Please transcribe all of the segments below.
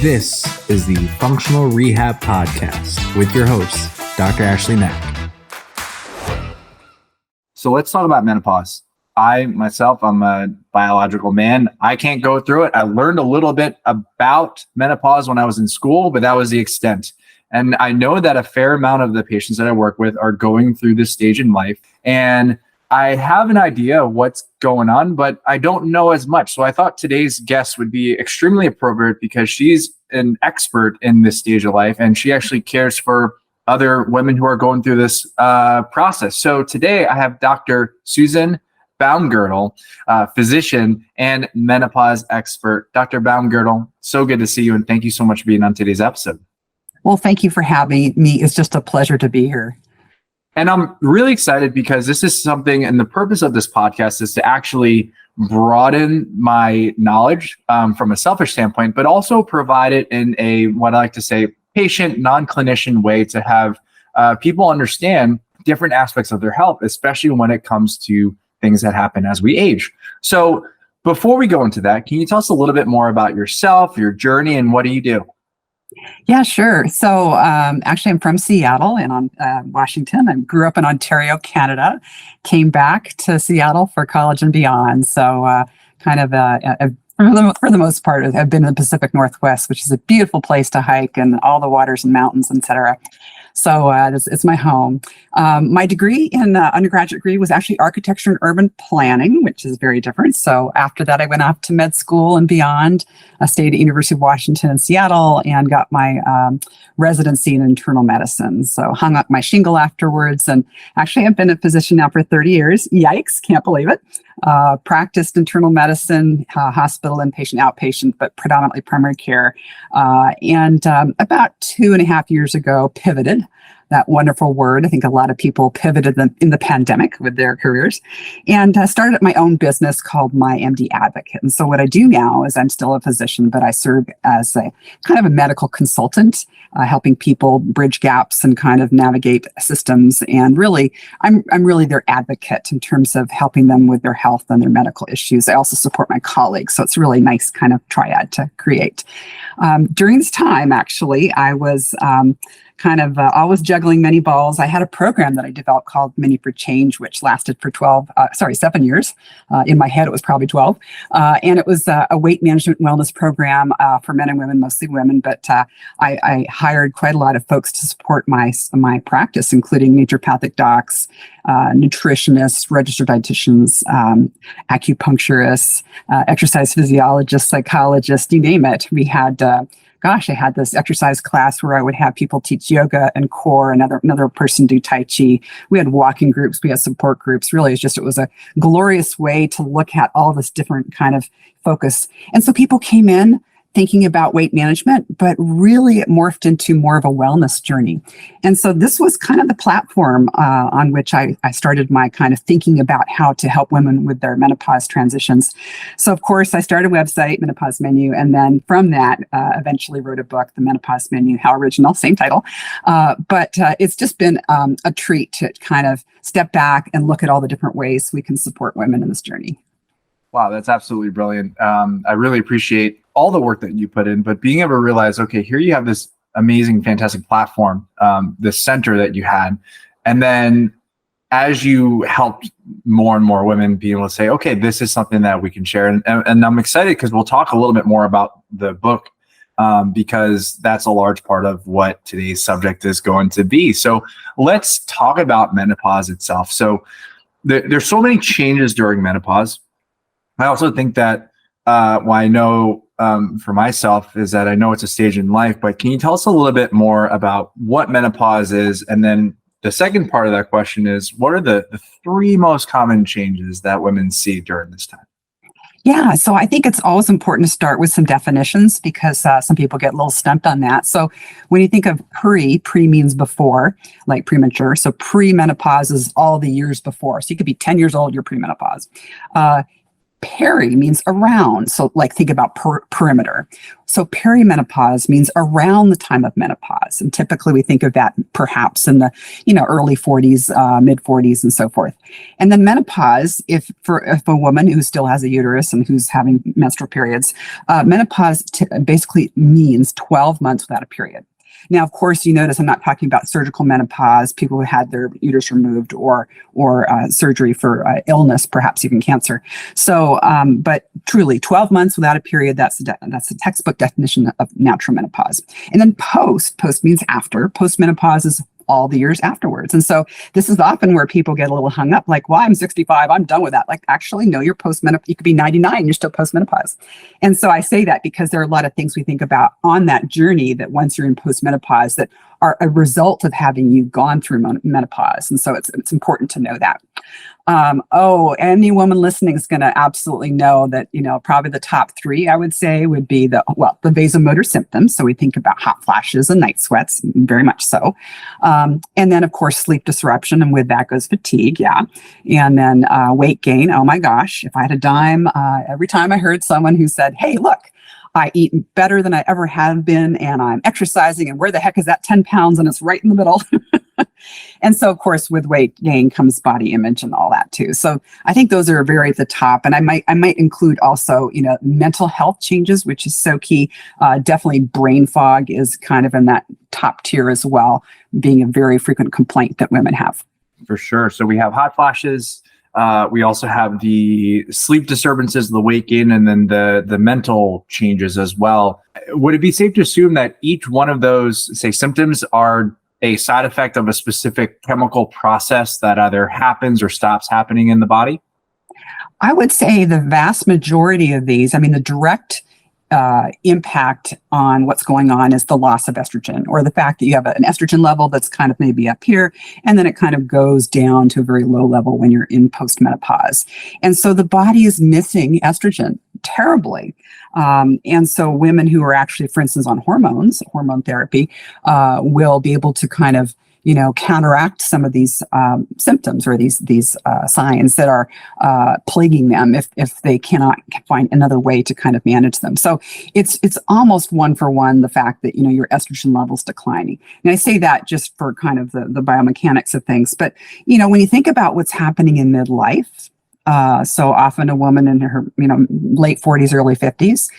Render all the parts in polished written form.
This is the Functional Rehab Podcast with your host, Dr. Ashley Mack. So let's talk about menopause. I'm a biological man. I can't go through it. I learned a little bit about menopause when I was in school, but that was the extent. And I know that a fair amount of the patients that I work with are going through this stage in life. And I have an idea of what's going on, but I don't know as much. So I thought today's guest would be extremely appropriate because she's an expert in this stage of life, and she actually cares for other women who are going through this process. So today I have Dr. Susan Baumgaertel, physician and menopause expert. Dr. Baumgaertel, so good to see you, and thank you so much for being on today's episode. Well, thank you for having me. It's just a pleasure to be here. And I'm really excited because this is something, and the purpose of this podcast is to actually broaden my knowledge from a selfish standpoint, but also provide it in a, what I like to say, patient, non-clinician way to have people understand different aspects of their health, especially when it comes to things that happen as we age. So before we go into that, can you tell us a little bit more about yourself, your journey, and what do you do? Yeah, sure. So actually, I'm from Seattle and on Washington. I grew up in Ontario, Canada, came back to Seattle for college and beyond. So for the most part, I've been in the Pacific Northwest, which is a beautiful place to hike and all the waters and mountains, etc. So it's my home. My degree in undergraduate degree was actually architecture and urban planning, which is very different. So after that, I went off to med school and beyond. I stayed at University of Washington in Seattle and got my residency in internal medicine. So hung up my shingle afterwards. And actually, I've been a physician now for 30 years. Yikes, can't believe it. Practiced internal medicine, hospital, inpatient, outpatient, but predominantly primary care. And about 2.5 years ago, pivoted. That wonderful word. I think a lot of people pivoted in the pandemic with their careers, and started my own business called My MD Advocate. And so what I do now is I'm still a physician, but I serve as a kind of a medical consultant, helping people bridge gaps and kind of navigate systems. And really, I'm really their advocate in terms of helping them with their health and their medical issues. I also support my colleagues. So it's a really nice kind of triad to create. During this time, actually, I was always juggling many balls. I had a program that I developed called Menu for Change, which lasted for 7 years. In my head, it was probably 12. And it was a weight management wellness program for men and women, mostly women. But I hired quite a lot of folks to support my practice, including naturopathic docs, nutritionists, registered dietitians, acupuncturists, exercise physiologists, psychologists, you name it. We had I had this exercise class where I would have people teach yoga and core, another person do Tai Chi. We had walking groups, we had support groups. Really, it was a glorious way to look at all this different kind of focus. And so people came in thinking about weight management, but really it morphed into more of a wellness journey. And so this was kind of the platform on which I started my kind of thinking about how to help women with their menopause transitions. So of course, I started a website, Menopause Menu, and then from that, eventually wrote a book, The Menopause Menu. How original, same title. But it's just been a treat to kind of step back and look at all the different ways we can support women in this journey. Wow, that's absolutely brilliant. I really appreciate all the work that you put in, but being able to realize, okay, here you have this amazing, fantastic platform, this center that you had. And then as you helped more and more women be able to say, okay, this is something that we can share. And I'm excited because we'll talk a little bit more about the book because that's a large part of what today's subject is going to be. So let's talk about menopause itself. So there's so many changes during menopause. I also think that what I know for myself is that I know it's a stage in life, but can you tell us a little bit more about what menopause is? And then the second part of that question is, what are the 3 most common changes that women see during this time? Yeah, so I think it's always important to start with some definitions because some people get a little stumped on that. So when you think of pre means before, like premature. So premenopause is all the years before. So you could be 10 years old, you're premenopause. Peri means around. So like think about perimeter. So perimenopause means around the time of menopause. And typically we think of that perhaps in the, early 40s, mid 40s and so forth. And then menopause, if a woman who still has a uterus and who's having menstrual periods, menopause basically means 12 months without a period. Now, of course, you notice I'm not talking about surgical menopause, people who had their uterus removed or surgery for illness, perhaps even cancer. So, but truly 12 months without a period, that's the textbook definition of natural menopause. And then post means after. Postmenopause is all the years afterwards. And so this is often where people get a little hung up, like, well, I'm 65, I'm done with that. Like, actually, no, you're postmenopause. You could be 99, you're still postmenopause. And so I say that because there are a lot of things we think about on that journey that once you're in postmenopause that are a result of having you gone through menopause. And so it's important to know that. Any woman listening is going to absolutely know that, probably the top three, I would say, would be the vasomotor symptoms. So we think about hot flashes and night sweats, very much so. And then, of course, sleep disruption. And with that goes fatigue. Yeah. And then weight gain. Oh, my gosh. If I had a dime, every time I heard someone who said, hey, look, I eat better than I ever have been, and I'm exercising, and where the heck is that 10 pounds? And it's right in the middle. And so, of course, with weight gain comes body image and all that too. So I think those are very at the top. And I might include also, mental health changes, which is so key. Definitely brain fog is kind of in that top tier as well, being a very frequent complaint that women have. For sure. So we have hot flashes. We also have the sleep disturbances, the weight gain, and then the mental changes as well. Would it be safe to assume that each one of those, say, symptoms are a side effect of a specific chemical process that either happens or stops happening in the body? I would say the vast majority of these, the direct impact on what's going on is the loss of estrogen, or the fact that you have an estrogen level that's kind of maybe up here, and then it kind of goes down to a very low level when you're in postmenopause. And so the body is missing estrogen terribly. And so women who are actually, for instance, on hormone therapy, will be able to kind of counteract some of these symptoms or these signs that are plaguing them if they cannot find another way to kind of manage them. So it's almost one for one, the fact that your estrogen levels declining. And I say that just for kind of the biomechanics of things. But when you think about what's happening in midlife, so often a woman in her, late 40s, early 50s,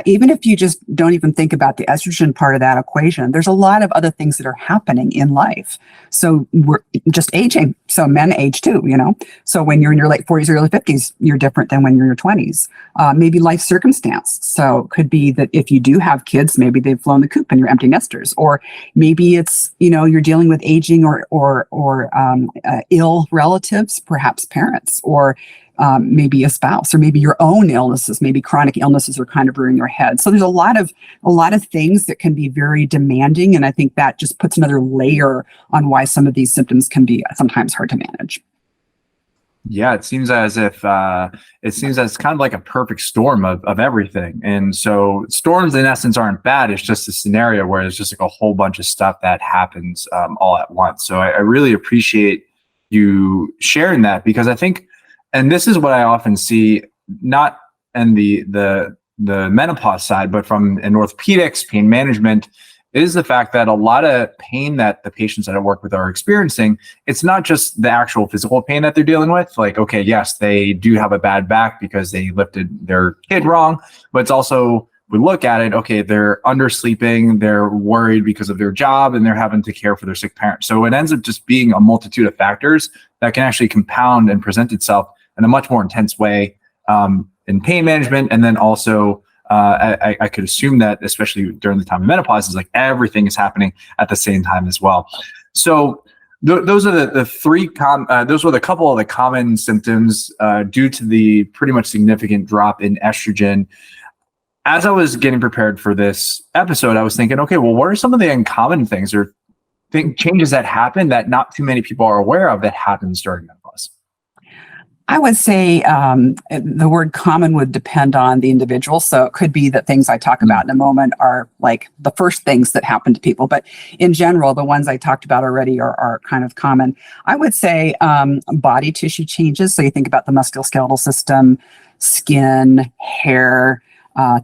even if you just don't even think about the estrogen part of that equation, there's a lot of other things that are happening in life. So we're just aging. So men age too, So when you're in your late 40s, early 50s, you're different than when you're in your 20s. Maybe life circumstance. So it could be that if you do have kids, maybe they've flown the coop and you're empty nesters, or maybe it's, you're dealing with aging or ill relatives, perhaps parents, or maybe a spouse, or maybe your own illnesses, maybe chronic illnesses are kind of rearing your head. So there's a lot of things that can be very demanding. And I think that just puts another layer on why some of these symptoms can be sometimes hard to manage. Yeah, it seems as kind of like a perfect storm of everything. And so storms in essence aren't bad. It's just a scenario where there's just like a whole bunch of stuff that happens all at once. So I really appreciate you sharing that, because I think, and this is what I often see, not in the menopause side, but from in orthopedics, pain management, is the fact that a lot of pain that the patients that I work with are experiencing, it's not just the actual physical pain that they're dealing with. Like, okay, yes, they do have a bad back because they lifted their kid wrong, but it's also, we look at it, okay, they're undersleeping, they're worried because of their job, and they're having to care for their sick parent. So it ends up just being a multitude of factors that can actually compound and present itself in a much more intense way in pain management. And then also, I could assume that, especially during the time of menopause, is like everything is happening at the same time as well. So those are the three, those were the couple of the common symptoms due to the pretty much significant drop in estrogen. As I was getting prepared for this episode, I was thinking, okay, well, what are some of the uncommon things or changes that happen that not too many people are aware of that happens during menopause? I would say the word common would depend on the individual. So it could be that things I talk about in a moment are like the first things that happen to people. But in general, the ones I talked about already are kind of common. I would say body tissue changes. So you think about the musculoskeletal system, skin, hair,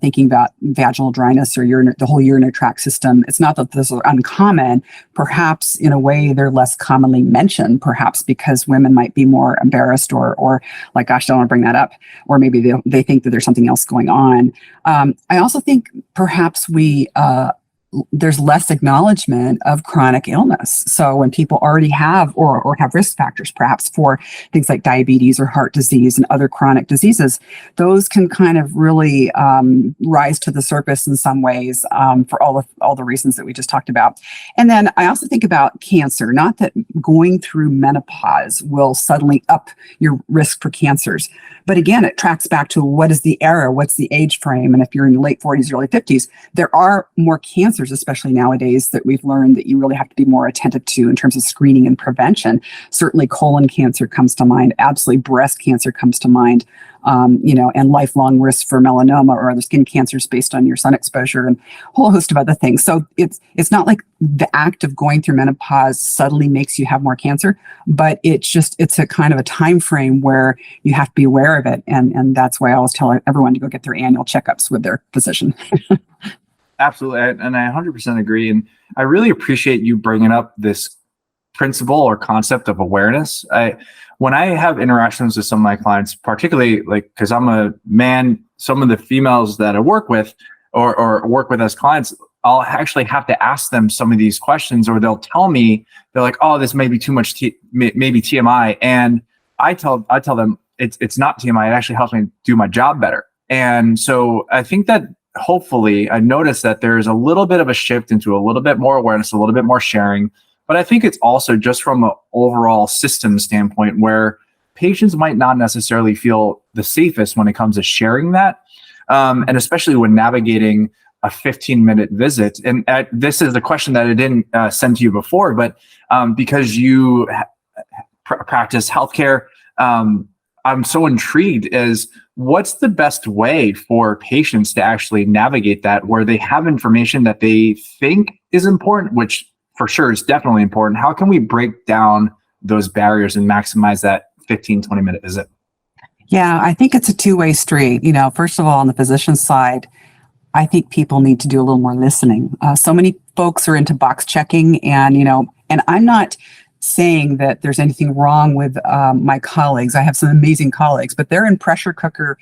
thinking about vaginal dryness or the whole urinary tract system. It's not that those are uncommon. Perhaps in a way they're less commonly mentioned, perhaps because women might be more embarrassed or like, gosh, I don't want to bring that up. Or maybe they think that there's something else going on. I also think perhaps there's less acknowledgement of chronic illness. So when people already have or have risk factors, perhaps for things like diabetes or heart disease and other chronic diseases, those can kind of really rise to the surface in some ways for all the reasons that we just talked about. And then I also think about cancer. Not that going through menopause will suddenly up your risk for cancers, but again, it tracks back to what is the era, what's the age frame, and if you're in your late 40s, early 50s, there are more cancers, especially nowadays, that we've learned that you really have to be more attentive to in terms of screening and prevention. Certainly colon cancer comes to mind, absolutely breast cancer comes to mind, and lifelong risk for melanoma or other skin cancers based on your sun exposure and a whole host of other things. So it's not like the act of going through menopause suddenly makes you have more cancer, but it's a kind of a time frame where you have to be aware of it. And that's why I always tell everyone to go get their annual checkups with their physician. Absolutely. And I 100% agree. And I really appreciate you bringing up this principle or concept of awareness. When I have interactions with some of my clients, particularly like, because I'm a man, some of the females that I work with or work with as clients, I'll actually have to ask them some of these questions, or they'll tell me, they're like, oh, this may be too much, maybe TMI. And I tell them it's not TMI. It actually helps me do my job better. And so I think that hopefully I noticed that there's a little bit of a shift into a little bit more awareness, a little bit more sharing. But I think it's also just from an overall system standpoint where patients might not necessarily feel the safest when it comes to sharing that. And especially when navigating a 15-minute visit. And this is a question that I didn't send to you before, but because you practice healthcare, I'm so intrigued as what's the best way for patients to actually navigate that where they have information that they think is important, which for sure is definitely important. How can we break down those barriers and maximize that 15-20-minute visit? Yeah, I think it's a two-way street. First of all, on the physician side, I think people need to do a little more listening. So many folks are into box checking and I'm not saying that there's anything wrong with my colleagues. I have some amazing colleagues, but they're in pressure cooker,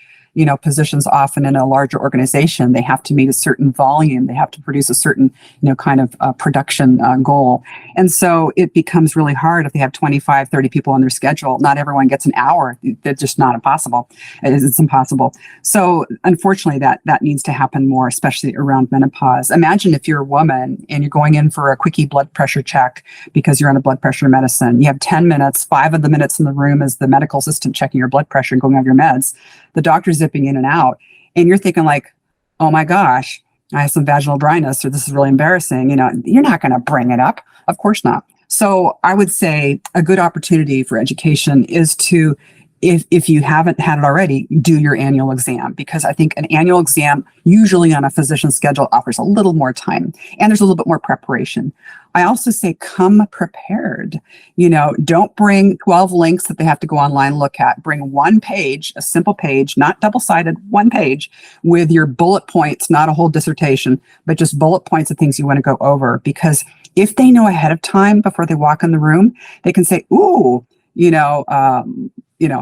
positions often in a larger organization. They have to meet a certain volume. They have to produce a certain, kind of production goal. And so it becomes really hard if they have 25, 30 people on their schedule. Not everyone gets an hour. That's just not impossible. It's impossible. So unfortunately, that needs to happen more, especially around menopause. Imagine if you're a woman and you're going in for a quickie blood pressure check because you're on a blood pressure medicine. You have 10 minutes, 5 of the minutes in the room is the medical assistant checking your blood pressure and going over your meds. The doctor's zipping in and out. And you're thinking like, oh my gosh, I have some vaginal dryness, or this is really embarrassing. You're not going to bring it up. Of course not. So I would say a good opportunity for education is to, if you haven't had it already, do your annual exam, because I think an annual exam usually on a physician's schedule offers a little more time and there's a little bit more preparation. I also say come prepared. Don't bring 12 links that they have to go online and look at. Bring one page, a simple page, not double-sided, one page with your bullet points, not a whole dissertation, but just bullet points of things you want to go over. Because if they know ahead of time before they walk in the room, they can say, ooh,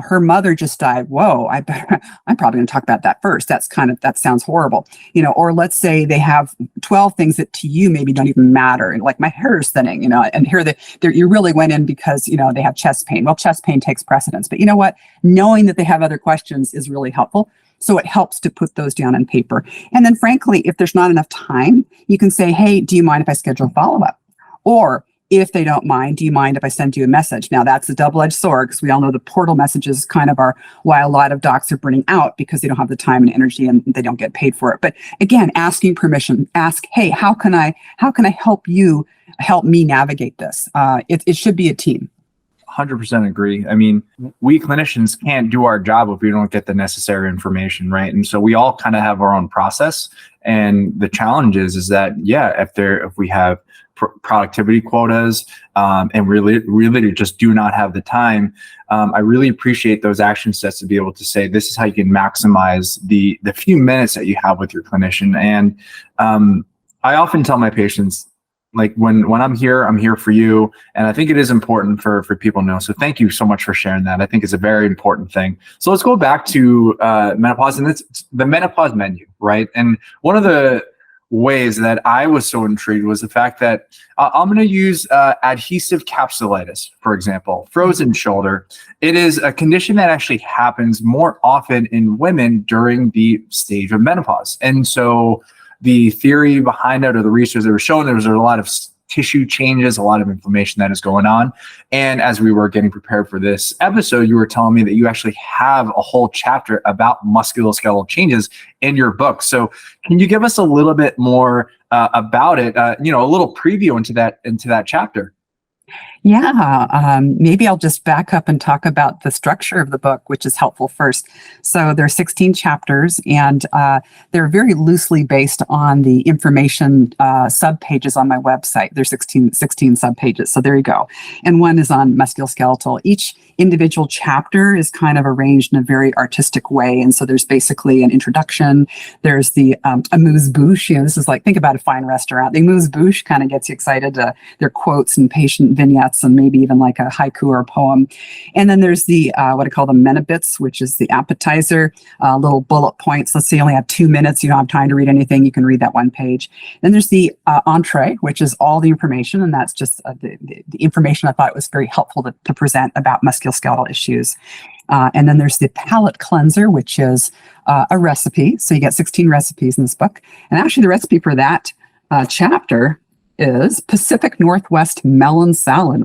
her mother just died. Whoa, I'm probably going to talk about that first. That sounds horrible. Or let's say they have 12 things that to you maybe don't even matter. Like my hair is thinning, and here you really went in because, they have chest pain. Well, chest pain takes precedence, but you know what? Knowing that they have other questions is really helpful. So it helps to put those down on paper. And then frankly, if there's not enough time, you can say, hey, do you mind if I schedule follow-up? Or if they don't mind, do you mind if I send you a message? Now that's a double-edged sword, because we all know the portal messages kind of are why a lot of docs are burning out, because they don't have the time and energy and they don't get paid for it. But again, asking permission, ask, hey, how can I help you help me navigate this? It should be a team. 100% agree. I mean, we clinicians can't do our job if we don't get the necessary information, right? And so we all kind of have our own process. And the challenge is that, if we have productivity quotas, and really just do not have the time. I really appreciate those action steps to be able to say, this is how you can maximize the few minutes that you have with your clinician. And I often tell my patients, like, when I'm here for you. And I think it is important for people to know. So thank you so much for sharing that. I think it's a very important thing. So let's go back to menopause, and it's the menopause menu, right? And one of the ways that I was so intrigued was the fact that I'm going to use adhesive capsulitis, for example, frozen shoulder. It is a condition that actually happens more often in women during the stage of menopause. And so the theory behind it, or the research that was shown, there was a lot of tissue changes, a lot of inflammation that is going on. And as we were getting prepared for this episode, you were telling me that you actually have a whole chapter about musculoskeletal changes in your book. So can you give us a little bit more about it? A little preview into that chapter. Yeah, maybe I'll just back up and talk about the structure of the book, which is helpful first. So there are 16 chapters, and they're very loosely based on the information subpages on my website. There's 16 subpages, so there you go. And one is on musculoskeletal. Each individual chapter is kind of arranged in a very artistic way, and so there's basically an introduction. There's the amuse-bouche. This is like, think about a fine restaurant. The amuse-bouche kind of gets you excited. Their quotes and patient vignettes, and maybe even like a haiku or a poem. And then there's the what I call the menabits, which is the appetizer, little bullet points. Let's say you only have 2 minutes, you don't have time to read anything, you can read that one page. Then there's the entree, which is all the information, and that's just the information I thought was very helpful to present about musculoskeletal issues. And then there's the palate cleanser, which is a recipe. So you get 16 recipes in this book. And actually the recipe for that chapter is Pacific Northwest melon salad.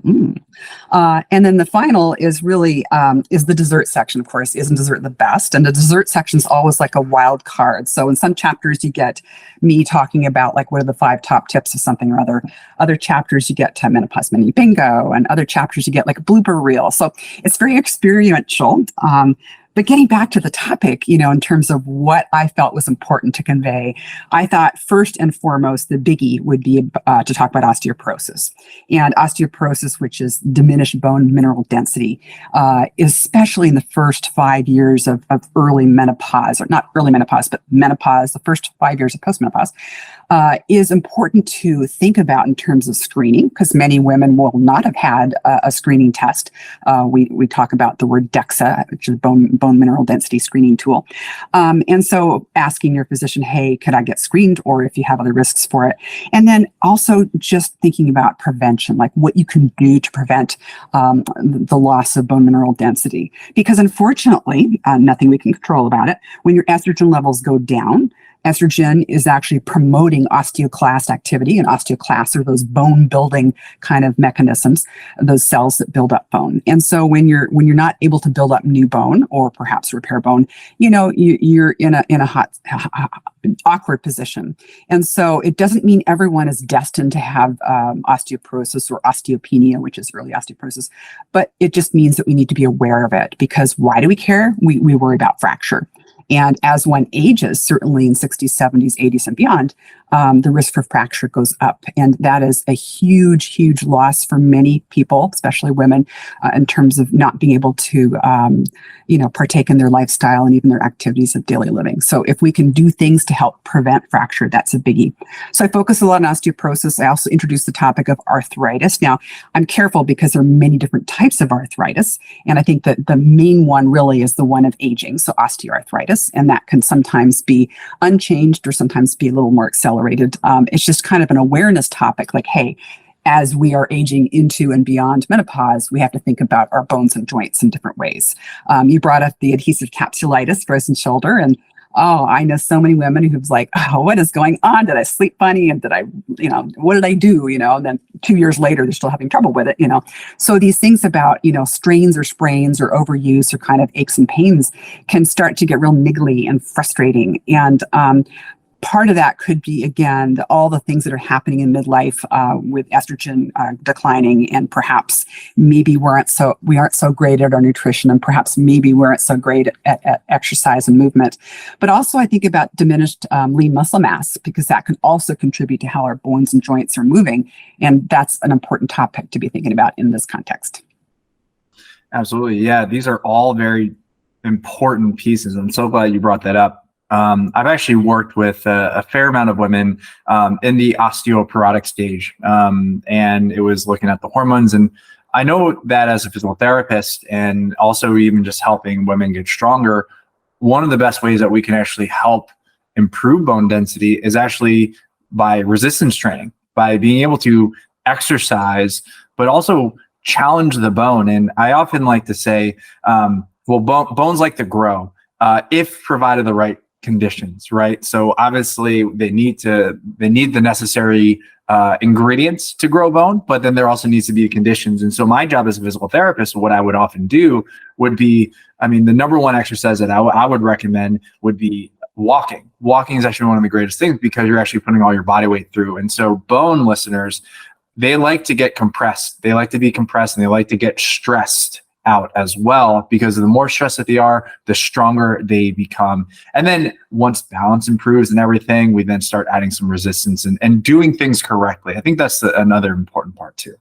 And then the final is really is the dessert section. Of course, isn't dessert the best? And the dessert section is always like a wild card. So in some chapters you get me talking about like what are the 5 top tips of something or other. Other chapters you get to Menopause Menu bingo, and other chapters you get like a blooper reel. So it's very experiential. But getting back to the topic, in terms of what I felt was important to convey, I thought first and foremost, the biggie would be to talk about osteoporosis. And osteoporosis, which is diminished bone mineral density, especially in the first 5 years of early menopause, or not early menopause, but menopause, the first 5 years of postmenopause, is important to think about in terms of screening, because many women will not have had a screening test. We talk about the word DEXA, which is bone mineral density screening tool. And so asking your physician, hey, could I get screened, or if you have other risks for it? And then also just thinking about prevention, like what you can do to prevent the loss of bone mineral density. Because unfortunately, nothing we can control about it, when your estrogen levels go down, estrogen is actually promoting osteoclast activity, and osteoclasts are those bone building kind of mechanisms, those cells that build up bone. And so when you're not able to build up new bone, or perhaps repair bone, you're in a hot, awkward position. And so it doesn't mean everyone is destined to have osteoporosis or osteopenia, which is early osteoporosis, but it just means that we need to be aware of it. Because why do we care? We worry about fracture. And as one ages, certainly in 60s, 70s, 80s, and beyond, the risk for fracture goes up. And that is a huge, huge loss for many people, especially women, in terms of not being able to, partake in their lifestyle and even their activities of daily living. So if we can do things to help prevent fracture, that's a biggie. So I focus a lot on osteoporosis. I also introduce the topic of arthritis. Now, I'm careful because there are many different types of arthritis. And I think that the main one really is the one of aging, so osteoarthritis. And that can sometimes be unchanged or sometimes be a little more accelerated. It's just kind of an awareness topic, like, hey, as we are aging into and beyond menopause, we have to think about our bones and joints in different ways. You brought up the adhesive capsulitis, frozen shoulder, and I know so many women who's like, oh, what is going on? Did I sleep funny? And what did I do? And then 2 years later, they're still having trouble with it, So these things about, strains or sprains or overuse or kind of aches and pains can start to get real niggly and frustrating. And part of that could be, again, all the things that are happening in midlife with estrogen declining, and perhaps maybe we aren't so great at our nutrition, and perhaps maybe we aren't so great at exercise and movement. But also I think about diminished lean muscle mass, because that can also contribute to how our bones and joints are moving. And that's an important topic to be thinking about in this context. Absolutely. Yeah, these are all very important pieces. I'm so glad you brought that up. I've actually worked with a fair amount of women in the osteoporotic stage, and it was looking at the hormones. And I know that as a physical therapist, and also even just helping women get stronger, one of the best ways that we can actually help improve bone density is actually by resistance training, by being able to exercise, but also challenge the bone. And I often like to say, bones like to grow if provided the right conditions, right? So obviously they need the necessary ingredients to grow bone, but then there also needs to be conditions. And so my job as a physical therapist, what I would often do would be, the number one exercise that I would recommend would be walking. Walking is actually one of the greatest things, because you're actually putting all your body weight through. And so bone listeners, they like to get compressed. They like to be compressed, and they like to get stressed out as well, because the more stressed that they are, the stronger they become. And then once balance improves and everything, we then start adding some resistance and doing things correctly. I think that's another important part too.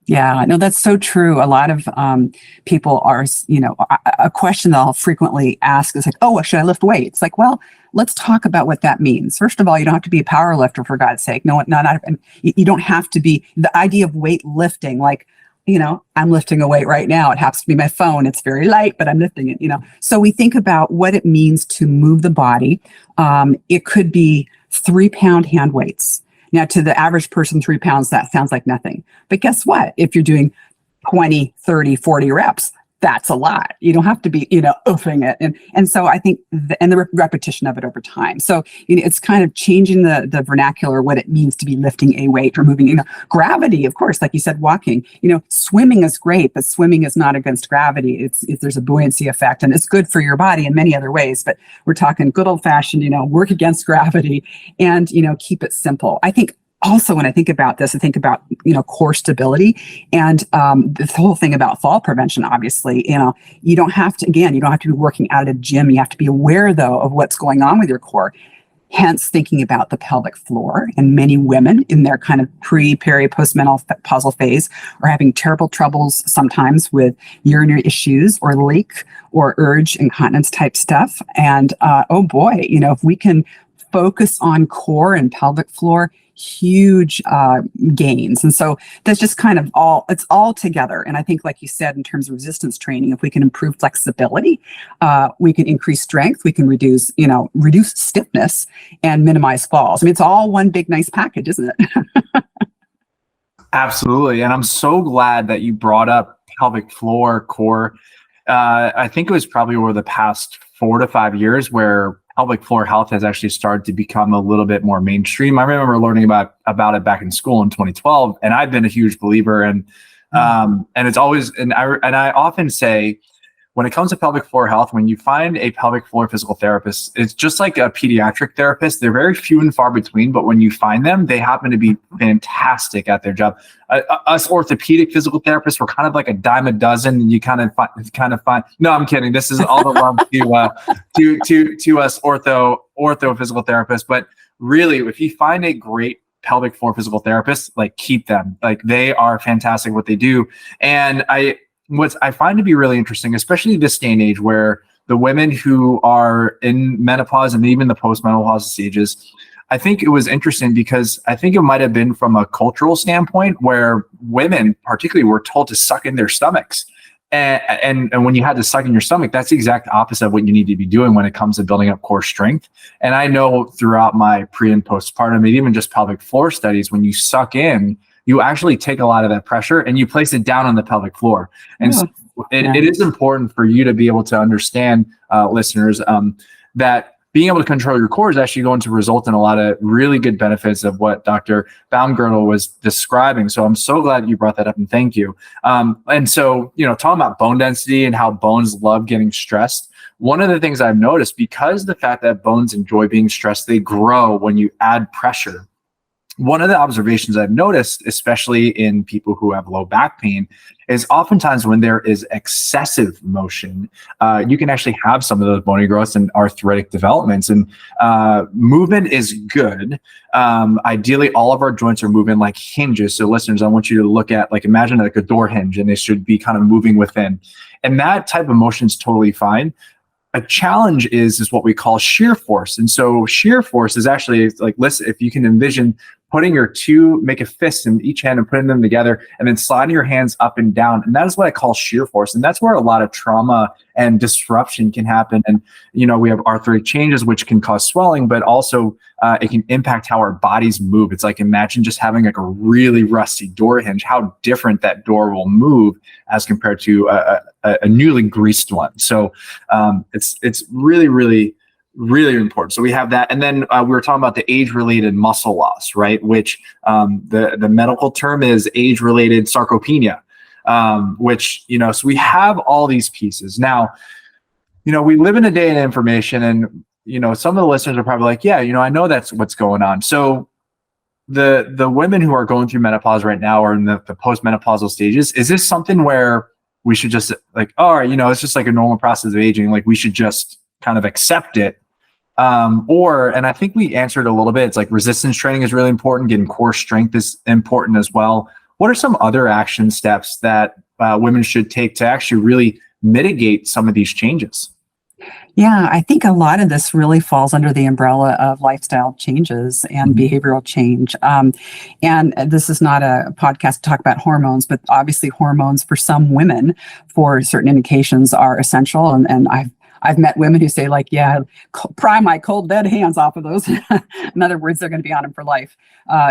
Yeah, no, that's so true. A lot of people are, a question that I'll frequently ask is like, oh, should I lift weights? Like, well, let's talk about what that means. First of all, you don't have to be a power lifter, for God's sake. No, you don't have to be. The idea of weight lifting, like, I'm lifting a weight right now. It happens to be my phone. It's very light, but I'm lifting it, So we think about what it means to move the body. It could be 3-pound hand weights. Now, to the average person, 3 pounds, that sounds like nothing. But guess what? If you're doing 20, 30, 40 reps, that's a lot. You don't have to be, oofing it. And so I think, the repetition of it over time. So, it's kind of changing the vernacular, what it means to be lifting a weight or moving, gravity, of course, like you said, walking, swimming is great, but swimming is not against gravity. There's a buoyancy effect, and it's good for your body in many other ways, but we're talking good old fashioned, work against gravity and, keep it simple. I think also, when I think about this, I think about, core stability and this whole thing about fall prevention. Obviously, you don't have to be working out at a gym. You have to be aware, though, of what's going on with your core. Hence, thinking about the pelvic floor. And many women in their kind of peri, postmenopausal phase are having terrible troubles sometimes with urinary issues or leak or urge incontinence type stuff. And oh boy, if we can focus on core and pelvic floor, huge gains. And so that's just kind of it's all together. And I think, like you said, in terms of resistance training, if we can improve flexibility, we can increase strength, we can reduce stiffness and minimize falls. It's all one big, nice package, isn't it? Absolutely. And I'm so glad that you brought up pelvic floor, core. I think it was probably over the past 4 to 5 years where pelvic floor health has actually started to become a little bit more mainstream. I remember learning about it back in school in 2012, and I've been a huge believer. And it's always, and I often say, when it comes to pelvic floor health, when you find a pelvic floor physical therapist, it's just like a pediatric therapist. They're very few and far between, but when you find them, they happen to be fantastic at their job. Us orthopedic physical therapists, we're kind of like a dime a dozen, and you kind of find. No, I'm kidding. This is all the love to us ortho physical therapists. But really, if you find a great pelvic floor physical therapist, like, keep them. Like, they are fantastic at what they do. And what I find to be really interesting, especially this day and age where the women who are in menopause and even the postmenopausal stages, I think it was interesting because I think it might have been from a cultural standpoint where women particularly were told to suck in their stomachs. And when you had to suck in your stomach, that's the exact opposite of what you need to be doing when it comes to building up core strength. And I know throughout my pre and postpartum, and even just pelvic floor studies, when you suck in, you actually take a lot of that pressure and you place it down on the pelvic floor. And so it is important for you to be able to understand, listeners, that being able to control your core is actually going to result in a lot of really good benefits of what Dr. Baumgaertel was describing. So I'm so glad you brought that up, and thank you. And so, talking about bone density and how bones love getting stressed, one of the things I've noticed, because the fact that bones enjoy being stressed, they grow when you add pressure. One of the observations I've noticed, especially in people who have low back pain, is oftentimes when there is excessive motion, you can actually have some of those bony growths and arthritic developments. And movement is good. Ideally, all of our joints are moving like hinges. So listeners, I want you to look at, like, imagine like a door hinge, and they should be kind of moving within. And that type of motion is totally fine. A challenge is what we call shear force. And so shear force is actually like, listen, if you can envision putting make a fist in each hand and putting them together and then sliding your hands up and down. And that is what I call shear force. And that's where a lot of trauma and disruption can happen. And, we have arthritic changes, which can cause swelling, but also it can impact how our bodies move. It's like, imagine just having like a really rusty door hinge, how different that door will move as compared to a newly greased one. So it's really, really, really important. So we have that. And then we were talking about the age-related muscle loss, right? Which the medical term is age-related sarcopenia, which, so we have all these pieces. Now, we live in a day of information, and, some of the listeners are probably like, yeah, I know that's what's going on. So the women who are going through menopause right now, or in the postmenopausal stages, is this something where we should just like, all right, it's just like a normal process of aging, like we should just kind of accept it? And I think we answered a little bit. It's like resistance training is really important. Getting core strength is important as well. What are some other action steps that women should take to actually really mitigate some of these changes? Yeah, I think a lot of this really falls under the umbrella of lifestyle changes and behavioral change. And this is not a podcast to talk about hormones, but obviously hormones for some women for certain indications are essential. And I've met women who say, like, yeah, pry my cold dead hands off of those. In other words, they're going to be on them for life.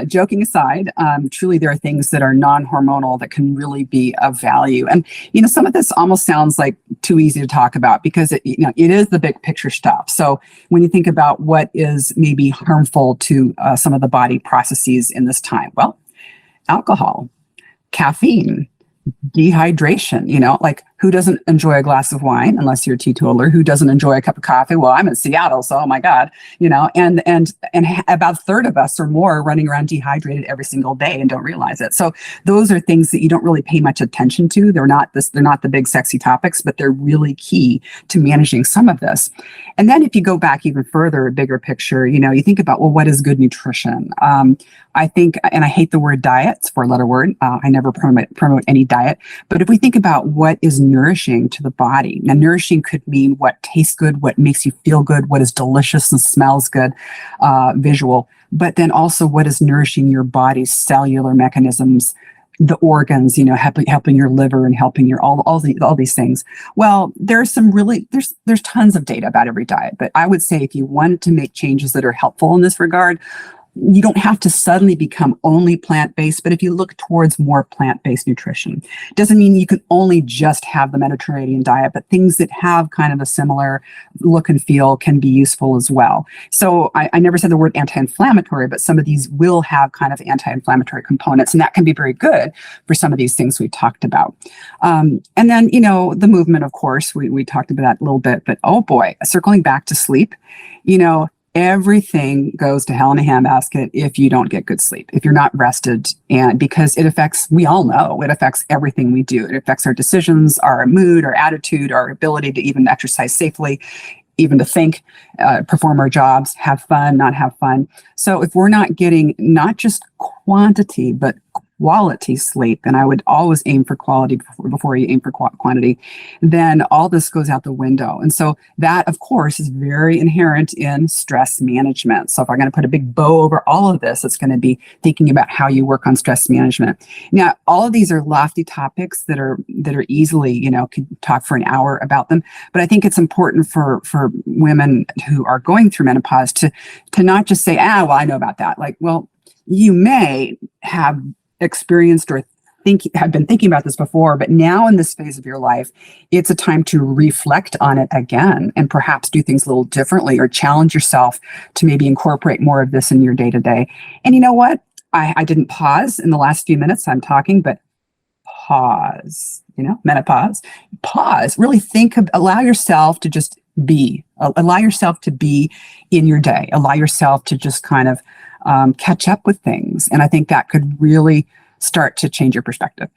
Joking aside, truly there are things that are non-hormonal that can really be of value. And, some of this almost sounds like too easy to talk about because it is the big picture stuff. So when you think about what is maybe harmful to some of the body processes in this time, well, alcohol, caffeine, dehydration, like who doesn't enjoy a glass of wine unless you're a teetotaler? Who doesn't enjoy a cup of coffee? Well, I'm in Seattle, so oh my God, and about a third of us or more are running around dehydrated every single day and don't realize it. So those are things that you don't really pay much attention to. They're not the big sexy topics, but they're really key to managing some of this. And then if you go back even further, a bigger picture, you think about, well, what is good nutrition? I think, and I hate the word diet, it's a four-letter word. I never promote any diet. But if we think about what is nourishing to the body, now nourishing could mean what tastes good, what makes you feel good, what is delicious and smells good, visual, but then also what is nourishing your body's cellular mechanisms, the organs, helping your liver and helping your all these things. Well, there's tons of data about every diet, but I would say if you wanted to make changes that are helpful in this regard, you don't have to suddenly become only plant-based, but if you look towards more plant-based nutrition, doesn't mean you can only just have the Mediterranean diet, but things that have kind of a similar look and feel can be useful as well. So I never said the word anti-inflammatory, but some of these will have kind of anti-inflammatory components, and that can be very good for some of these things we talked about. And then, the movement, of course, we talked about that a little bit, but oh boy, circling back to sleep, everything goes to hell in a handbasket if you don't get good sleep, if you're not rested, and because we all know it affects everything we do. It affects our decisions, our mood, our attitude, our ability to even exercise safely, even to think, perform our jobs, have fun, not have fun. So if we're not getting not just quantity, but quality sleep, and I would always aim for quality before you aim for quantity, then all this goes out the window. And so that, of course, is very inherent in stress management. So if I'm going to put a big bow over all of this, it's going to be thinking about how you work on stress management. Now, all of these are lofty topics that are easily, could talk for an hour about them. But I think it's important for women who are going through menopause to not just say, well, I know about that. Like, well, you may have experienced or have been thinking about this before, but now in this phase of your life, it's a time to reflect on it again and perhaps do things a little differently or challenge yourself to maybe incorporate more of this in your day-to-day. And you know what? I didn't pause in the last few minutes I'm talking, but pause, menopause, pause, really allow yourself to just be. Allow yourself to be in your day. Allow yourself to just kind of catch up with things. And I think that could really start to change your perspective.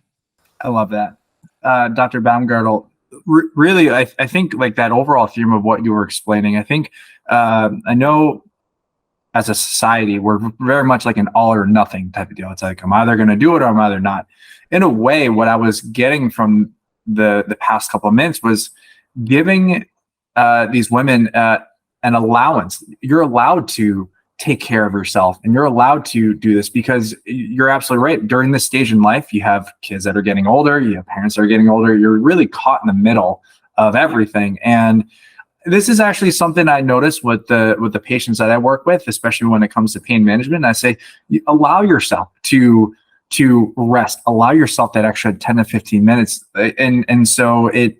I love that. Dr. Baumgaertel, really, I think like that overall theme of what you were explaining, I think, I know as a society, we're very much like an all or nothing type of deal. It's like, I'm either going to do it or I'm either not. In a way, what I was getting from the past couple of minutes was giving these women an allowance. You're allowed to take care of yourself, and you're allowed to do this because you're absolutely right. During this stage in life, you have kids that are getting older, you have parents that are getting older. You're really caught in the middle of everything. And this is actually something I notice with the patients that I work with, especially when it comes to pain management. I say, allow yourself to rest, allow yourself that extra 10 to 15 minutes. And so it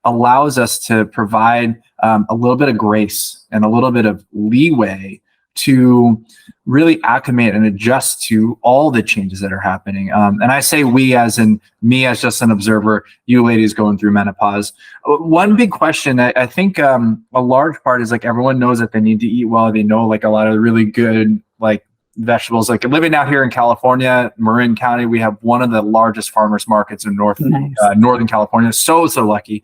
allows us to provide a little bit of grace and a little bit of leeway to really acclimate and adjust to all the changes that are happening. And I say we as in me as just an observer, you ladies going through menopause. One big question, I think a large part is like everyone knows that they need to eat well. They know like a lot of really good like vegetables. Like living out here in California, Marin County, we have one of the largest farmers markets in Northern California. So lucky.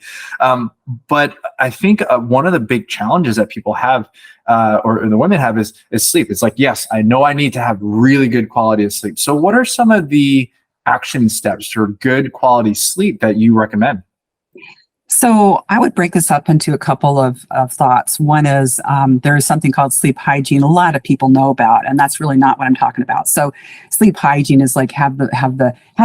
But I think one of the big challenges that people have or the women have is sleep. It's like, yes, I know I need to have really good quality of sleep. So what are some of the action steps for good quality sleep that you recommend? So I would break this up into a couple of thoughts. One is there is something called sleep hygiene. A lot of people know about, and that's really not what I'm talking about. So sleep hygiene is like have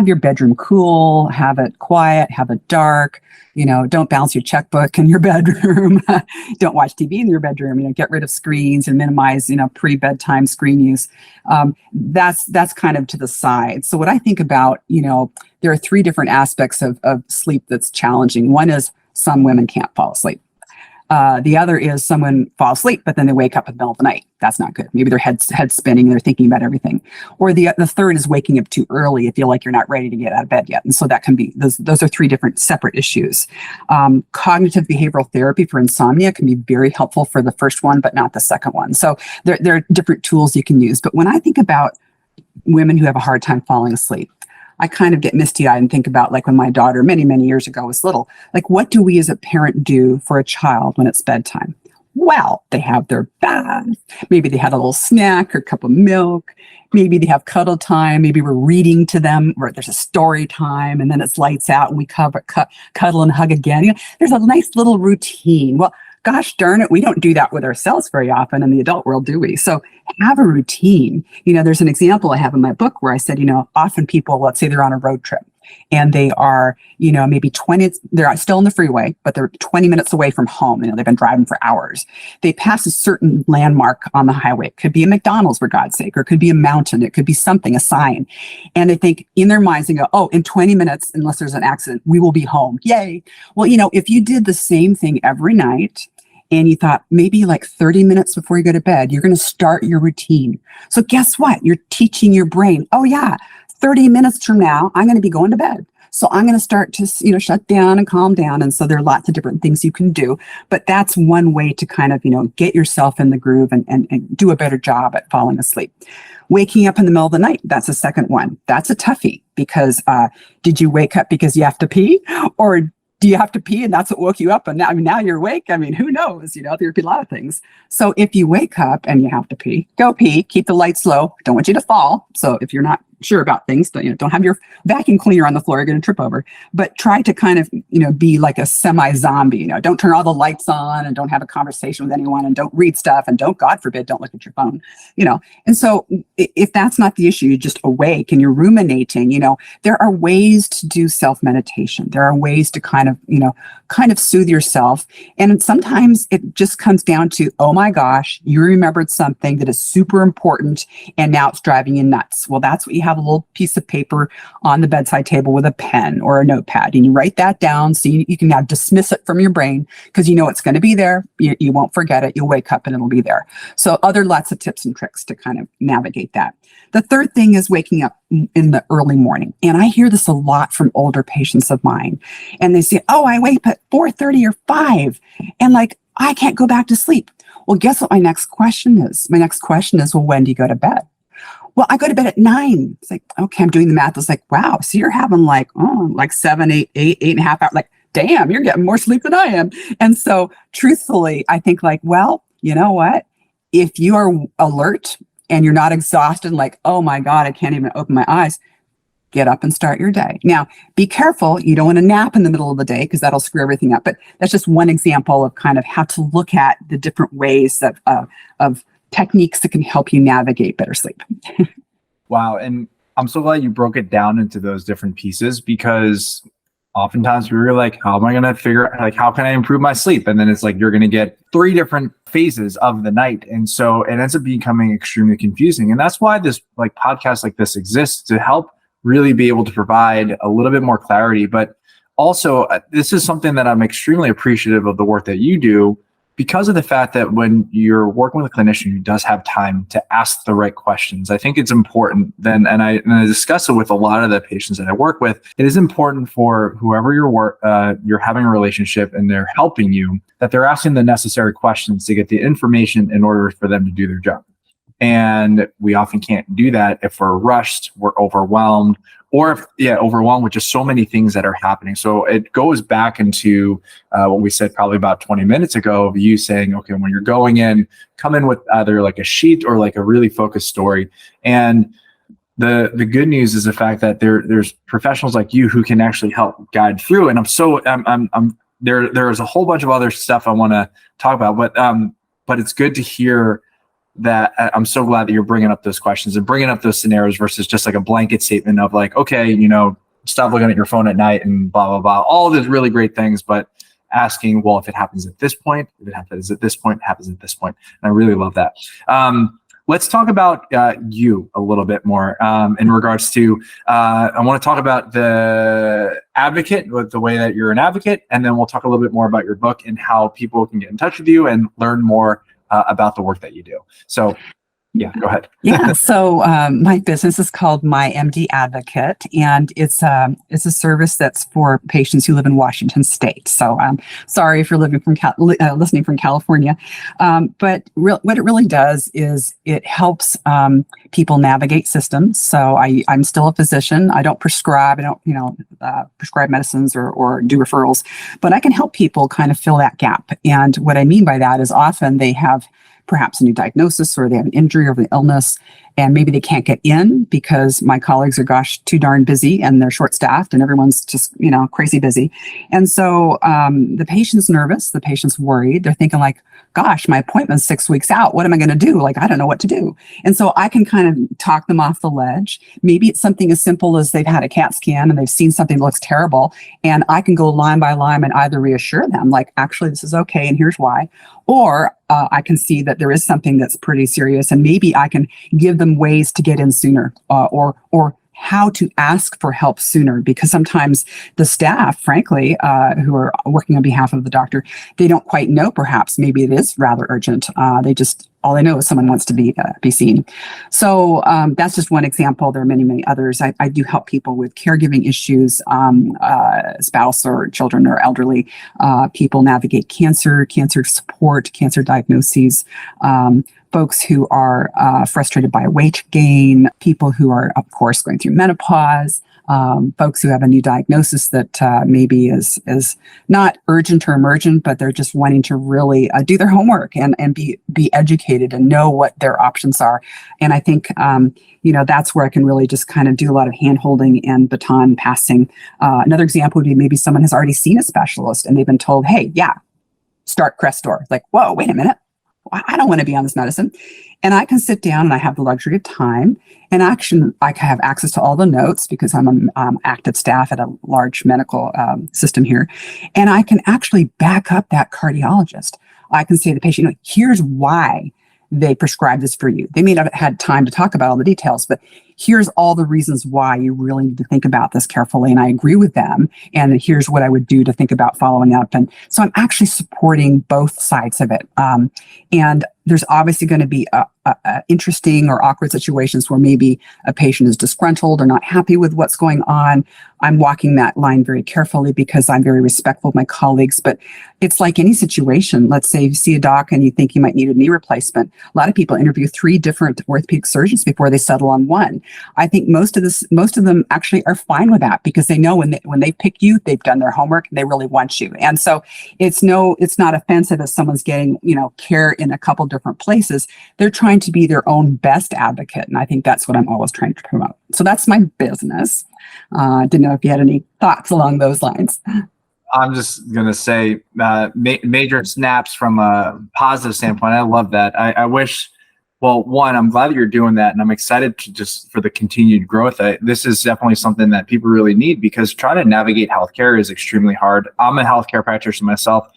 your bedroom cool, have it quiet, have it dark. Don't balance your checkbook in your bedroom. Don't watch TV in your bedroom. Get rid of screens and minimize pre-bedtime screen use. That's kind of to the side. So what I think about, there are three different aspects of sleep that's challenging. One is some women can't fall asleep. The other is someone falls asleep, but then they wake up in the middle of the night. That's not good. Maybe their head's spinning and they're thinking about everything. Or the third is waking up too early. You feel like you're not ready to get out of bed yet. And so that can be, those are three different separate issues. Cognitive behavioral therapy for insomnia can be very helpful for the first one, but not the second one. So there are different tools you can use. But when I think about women who have a hard time falling asleep, I kind of get misty-eyed and think about like when my daughter many, many years ago was little, like what do we as a parent do for a child when it's bedtime? Well, they have their bath. Maybe they had a little snack or a cup of milk. Maybe they have cuddle time. Maybe we're reading to them, or there's a story time, and then it's lights out and we cuddle and hug again. There's a nice little routine. Well, gosh darn it, we don't do that with ourselves very often in the adult world, do we? So have a routine. There's an example I have in my book where I said, often people, let's say they're on a road trip and they are, maybe they're still on the freeway, but they're 20 minutes away from home. They've been driving for hours. They pass a certain landmark on the highway. It could be a McDonald's, for God's sake, or it could be a mountain. It could be something, a sign. And they think in their minds, they go, oh, in 20 minutes, unless there's an accident, we will be home. Yay. Well, if you did the same thing every night, and you thought maybe like 30 minutes before you go to bed, you're going to start your routine. So guess what? You're teaching your brain, oh yeah, 30 minutes from now, I'm going to be going to bed. So I'm going to start to, shut down and calm down. And so there are lots of different things you can do. But that's one way to kind of, get yourself in the groove and do a better job at falling asleep. Waking up in the middle of the night, that's a second one. That's a toughie because did you wake up because you have to pee? Or do you have to pee and that's what woke you up? And now you're awake. Who knows? There could be a lot of things. So if you wake up and you have to pee, go pee, keep the lights low. Don't want you to fall. So if you're not sure about things, don't have your vacuum cleaner on the floor, you're going to trip over, but try to kind of, be like a semi-zombie, don't turn all the lights on and don't have a conversation with anyone and don't read stuff and God forbid, don't look at your phone, And so if that's not the issue, you're just awake and you're ruminating, there are ways to do self-meditation. There are ways to kind of soothe yourself. And sometimes it just comes down to, oh my gosh, you remembered something that is super important and now it's driving you nuts. Well, that's what you have, a little piece of paper on the bedside table with a pen or a notepad, and you write that down so you can now dismiss it from your brain because it's going to be there. You won't forget it. You'll wake up and it'll be there. So lots of tips and tricks to kind of navigate that. The third thing is waking up in the early morning. And I hear this a lot from older patients of mine. And they say, oh, I wake up at 4:30 or 5. And like, I can't go back to sleep. Well, guess what my next question is? My next question is, well, when do you go to bed? Well, I go to bed at 9. It's like, okay, I'm doing the math. It's like, wow, so you're having like 7, 8.5 hours. Like, damn, you're getting more sleep than I am. And so truthfully, I think like, well, you know what? If you are alert and you're not exhausted, like, oh my God, I can't even open my eyes, get up and start your day. Now, be careful. You don't want to nap in the middle of the day because that'll screw everything up. But that's just one example of kind of how to look at the different ways of techniques that can help you navigate better sleep. Wow. And I'm so glad you broke it down into those different pieces, because oftentimes we were like, how am I going to figure out, like, how can I improve my sleep? And then it's like, you're going to get 3 different phases of the night. And so it ends up becoming extremely confusing. And that's why this like podcast like this exists, to help really be able to provide a little bit more clarity. But also, this is something that I'm extremely appreciative of the work that you do, because of the fact that when you're working with a clinician who does have time to ask the right questions. I think it's important then, and I discuss it with a lot of the patients that I work with. It is important for whoever you're having a relationship and they're helping you, that they're asking the necessary questions to get the information in order for them to do their job. And we often can't do that if we're rushed, we're overwhelmed, or overwhelmed with just so many things that are happening. So it goes back into what we said probably about 20 minutes ago, of you saying, okay, when you're going in, come in with either like a sheet or like a really focused story. And the good news is the fact that there's professionals like you who can actually help guide through. And there's a whole bunch of other stuff I want to talk about, but it's good to hear that. I'm so glad that you're bringing up those questions and bringing up those scenarios versus just like a blanket statement of like, okay, stop looking at your phone at night and blah, blah, blah. All of those really great things, but asking, well, if it happens at this point, if it happens at this point, it happens at this point. And I really love that. Let's talk about you a little bit more in regards to, I want to talk about the advocate, with the way that you're an advocate, and then we'll talk a little bit more about your book and how people can get in touch with you and learn more about the work that you do. So yeah, go ahead. Yeah. So my business is called My MD Advocate, and it's a service that's for patients who live in Washington State. So I'm sorry if you're listening from California, but what it really does is it helps people navigate systems. So I'm still a physician. I don't prescribe. I don't prescribe medicines or do referrals, but I can help people kind of fill that gap. And what I mean by that is often they have perhaps a new diagnosis, or they have an injury or an illness, and maybe they can't get in because my colleagues are, too darn busy, and they're short-staffed, and everyone's just, crazy busy. And so the patient's nervous, the patient's worried. They're thinking like, gosh, my appointment's 6 weeks out. What am I going to do? Like, I don't know what to do. And so I can kind of talk them off the ledge. Maybe it's something as simple as they've had a CAT scan and they've seen something that looks terrible. And I can go line by line and either reassure them, like, actually, this is okay, and here's why. Or I can see that there is something that's pretty serious, and maybe I can give them ways to get in sooner, or how to ask for help sooner, because sometimes the staff, frankly, who are working on behalf of the doctor, they don't quite know, perhaps maybe it is rather urgent. All they know is someone wants to be seen. So that's just one example. There are many, many others. I do help people with caregiving issues, spouse or children or elderly people navigate cancer support, cancer diagnoses, folks who are frustrated by weight gain, people who are, of course, going through menopause, folks who have a new diagnosis that maybe is not urgent or emergent, but they're just wanting to really do their homework and be educated and know what their options are. And I think, that's where I can really just kind of do a lot of hand-holding and baton passing. Another example would be maybe someone has already seen a specialist and they've been told, hey, yeah, start Crestor. Like, whoa, wait a minute. I don't want to be on this medicine. And I can sit down, and I have the luxury of time and action. I have access to all the notes because I'm active staff at a large medical system here. And I can actually back up that cardiologist. I can say to the patient, here's why they prescribed this for you. They may not have had time to talk about all the details, but here's all the reasons why you really need to think about this carefully. And I agree with them. And here's what I would do to think about following up. And so I'm actually supporting both sides of it. And there's obviously going to be interesting or awkward situations where maybe a patient is disgruntled or not happy with what's going on. I'm walking that line very carefully because I'm very respectful of my colleagues. But it's like any situation. Let's say you see a doc and you think you might need a knee replacement. A lot of people interview 3 different orthopedic surgeons before they settle on one. I think most of them actually are fine with that because they know when they pick you, they've done their homework and they really want you. And so it's not offensive if someone's getting, care in a couple different places. They're trying to be their own best advocate. And I think that's what I'm always trying to promote. So that's my business. Didn't know if you had any thoughts along those lines. I'm just going to say major snaps from a positive standpoint. I love that. I wish, well, one, I'm glad that you're doing that. And I'm excited for the continued growth. This is definitely something that people really need because trying to navigate healthcare is extremely hard. I'm a healthcare practitioner myself.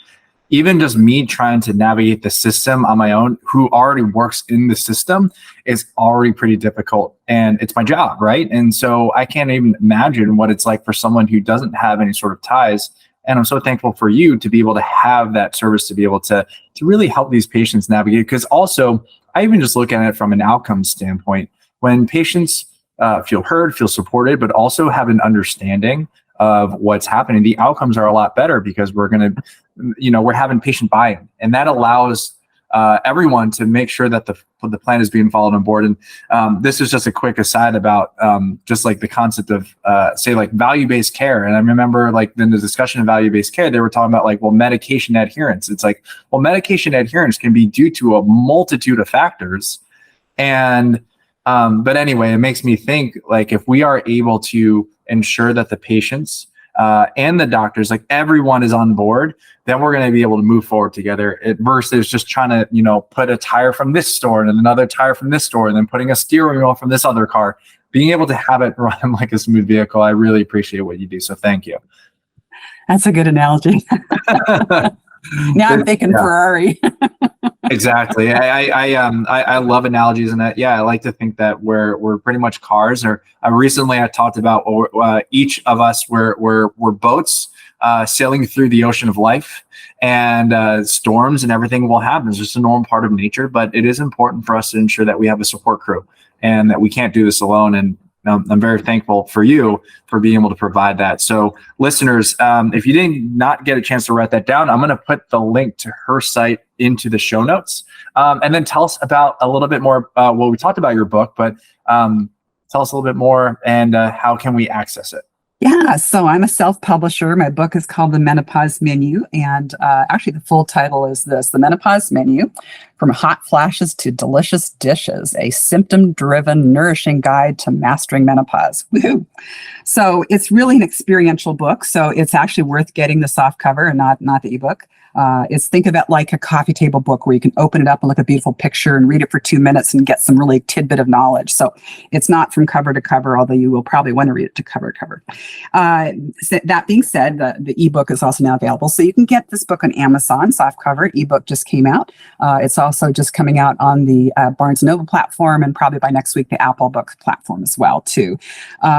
Even just me trying to navigate the system on my own, who already works in the system, is already pretty difficult. And it's my job, right? And so I can't even imagine what it's like for someone who doesn't have any sort of ties. And I'm so thankful for you to be able to have that service, to be able to really help these patients navigate. Because also, I even just look at it from an outcome standpoint. When patients feel heard, feel supported, but also have an understanding of what's happening, the outcomes are a lot better because we're having patient buy-in, and that allows everyone to make sure that the plan is being followed on board. And this is just a quick aside about just like the concept of say like value-based care. And I remember like in the discussion of value-based care, they were talking about like, well, medication adherence. It's like, well, medication adherence can be due to a multitude of factors. And but anyway, it makes me think like if we are able to ensure that the patients and the doctors, like everyone is on board, then we're going to be able to move forward together versus just trying to, put a tire from this store and another tire from this store and then putting a steering wheel from this other car. Being able to have it run like a smooth vehicle, I really appreciate what you do. So thank you. That's a good analogy. Now I'm thinking Ferrari. Exactly. I love analogies, and I like to think that we're pretty much cars. Or recently I talked about each of us we're boats sailing through the ocean of life, and storms and everything will happen. It's just a normal part of nature, but it is important for us to ensure that we have a support crew and that we can't do this alone. And I'm very thankful for you for being able to provide that. So listeners, if you did not get a chance to write that down, I'm going to put the link to her site into the show notes. And then tell us about a little bit more. Well, we talked about your book, but tell us a little bit more and how can we access it? Yeah, so I'm a self-publisher. My book is called The Menopause Menu. And actually, the full title is this: The Menopause Menu, From Hot Flashes to Delicious Dishes, a symptom-driven, nourishing guide to mastering menopause. Woohoo! So it's really an experiential book. So it's actually worth getting the soft cover and not the ebook. Think of it like a coffee table book where you can open it up and look at a beautiful picture and read it for 2 minutes and get some really tidbit of knowledge. So it's not from cover to cover, although you will probably want to read it to cover to cover. So that being said, the ebook is also now available. So you can get this book on Amazon, soft cover. Ebook just came out. It's also just coming out on the Barnes & Noble platform, and probably by next week, the Apple Book platform as well, too.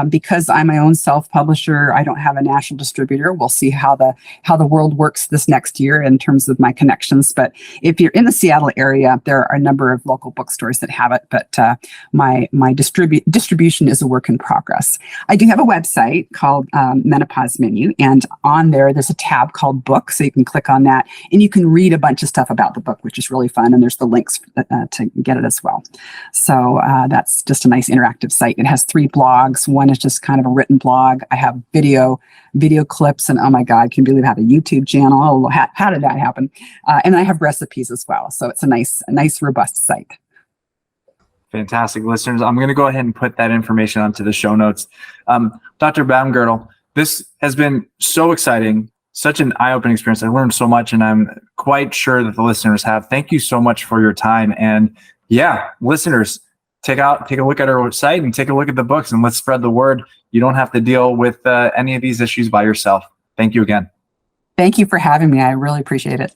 Because I'm my own self-publisher, I don't have a national distributor. We'll see how the world works this next year in terms of my connections. But if you're in the Seattle area, there are a number of local bookstores that have it. But my distribution is a work in progress. I do have a website called Menopause Menu, and on there's a tab called Book, so you can click on that and you can read a bunch of stuff about the book, which is really fun. And there's the links to get it as well. So that's just a nice interactive site. It has 3 blogs. One is just kind of a written blog. I have video clips, and oh my God, can you believe I have a YouTube channel? Oh, how did that happen? And I have recipes as well. So it's a nice, robust site. Fantastic. Listeners, I'm going to go ahead and put that information onto the show notes. Dr. Baumgaertel, this has been so exciting, such an eye-opening experience. I learned so much, and I'm quite sure that the listeners have. Thank you so much for your time. And yeah, listeners, take a look at our website and take a look at the books, and let's spread the word. You don't have to deal with any of these issues by yourself. Thank you again. Thank you for having me. I really appreciate it.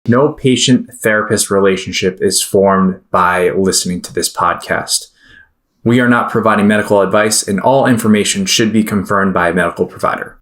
No patient-therapist relationship is formed by listening to this podcast. We are not providing medical advice, and all information should be confirmed by a medical provider.